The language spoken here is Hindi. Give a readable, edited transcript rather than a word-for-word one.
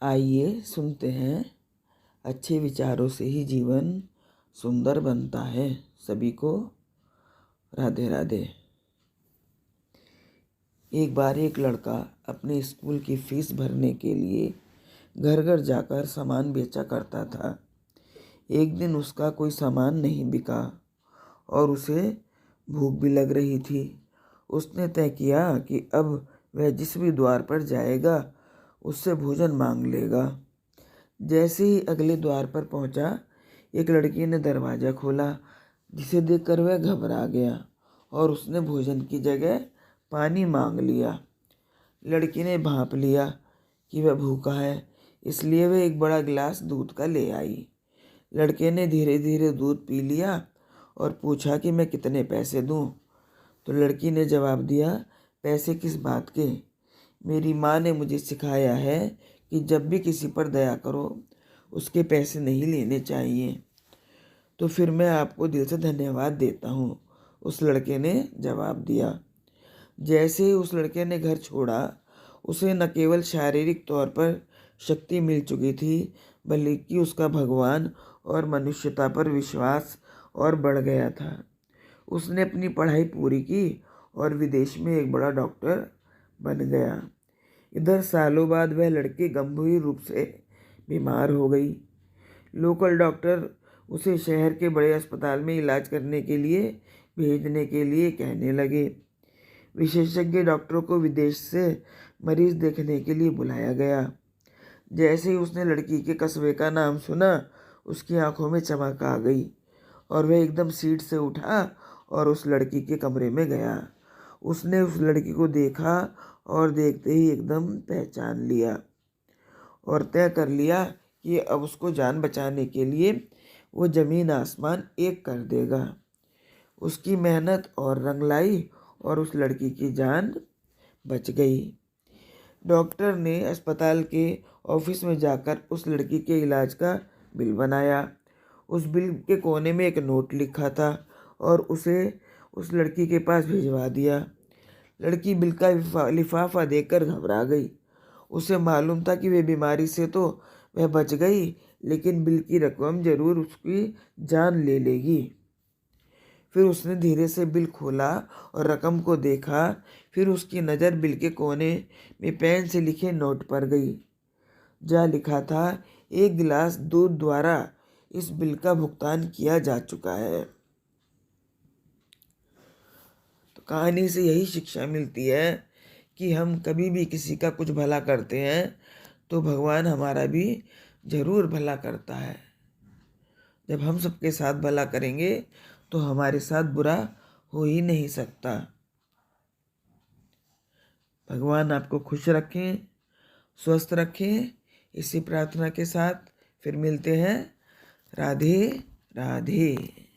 आइए सुनते हैं, अच्छे विचारों से ही जीवन सुंदर बनता है। सभी को राधे राधे। एक बार एक लड़का अपने स्कूल की फीस भरने के लिए घर घर जाकर सामान बेचा करता था। एक दिन उसका कोई सामान नहीं बिका और उसे भूख भी लग रही थी। उसने तय किया कि अब वह जिस भी द्वार पर जाएगा उससे भोजन मांग लेगा। जैसे ही अगले द्वार पर पहुंचा, एक लड़की ने दरवाज़ा खोला, जिसे देखकर वह घबरा गया और उसने भोजन की जगह पानी मांग लिया। लड़की ने भांप लिया कि वह भूखा है, इसलिए वह एक बड़ा गिलास दूध का ले आई। लड़के ने धीरे धीरे दूध पी लिया और पूछा कि मैं कितने पैसे दूं? तो लड़की ने जवाब दिया, पैसे किस बात के? मेरी माँ ने मुझे सिखाया है कि जब भी किसी पर दया करो उसके पैसे नहीं लेने चाहिए। तो फिर मैं आपको दिल से धन्यवाद देता हूँ, उस लड़के ने जवाब दिया। जैसे ही उस लड़के ने घर छोड़ा, उसे न केवल शारीरिक तौर पर शक्ति मिल चुकी थी, बल्कि उसका भगवान और मनुष्यता पर विश्वास और बढ़ गया था। उसने अपनी पढ़ाई पूरी की और विदेश में एक बड़ा डॉक्टर बन गया। इधर सालों बाद वह लड़की गंभीर रूप से बीमार हो गई। लोकल डॉक्टर उसे शहर के बड़े अस्पताल में इलाज करने के लिए भेजने के लिए कहने लगे। विशेषज्ञ डॉक्टरों को विदेश से मरीज देखने के लिए बुलाया गया। जैसे ही उसने लड़की के कस्बे का नाम सुना, उसकी आंखों में चमक आ गई और वह एकदम सीट से उठा और उस लड़की के कमरे में गया। उसने उस लड़की को देखा और देखते ही एकदम पहचान लिया और तय कर लिया कि अब उसको जान बचाने के लिए वो ज़मीन आसमान एक कर देगा। उसकी मेहनत और रंग लाई और उस लड़की की जान बच गई। डॉक्टर ने अस्पताल के ऑफिस में जाकर उस लड़की के इलाज का बिल बनाया। उस बिल के कोने में एक नोट लिखा था और उसे उस लड़की के पास भिजवा दिया। लड़की बिल का लिफाफा देखकर घबरा गई। उसे मालूम था कि वे बीमारी से तो वह बच गई, लेकिन बिल की रकम जरूर उसकी जान ले लेगी। फिर उसने धीरे से बिल खोला और रकम को देखा। फिर उसकी नज़र बिल के कोने में पेन से लिखे नोट पर गई, जहाँ लिखा था, 1 गिलास दूध द्वारा इस बिल का भुगतान किया जा चुका है। तो कहानी से यही शिक्षा मिलती है कि हम कभी भी किसी का कुछ भला करते हैं तो भगवान हमारा भी ज़रूर भला करता है। जब हम सबके साथ भला करेंगे तो हमारे साथ बुरा हो ही नहीं सकता। भगवान आपको खुश रखें, स्वस्थ रखें। इसी प्रार्थना के साथ फिर मिलते हैं। राधे राधे।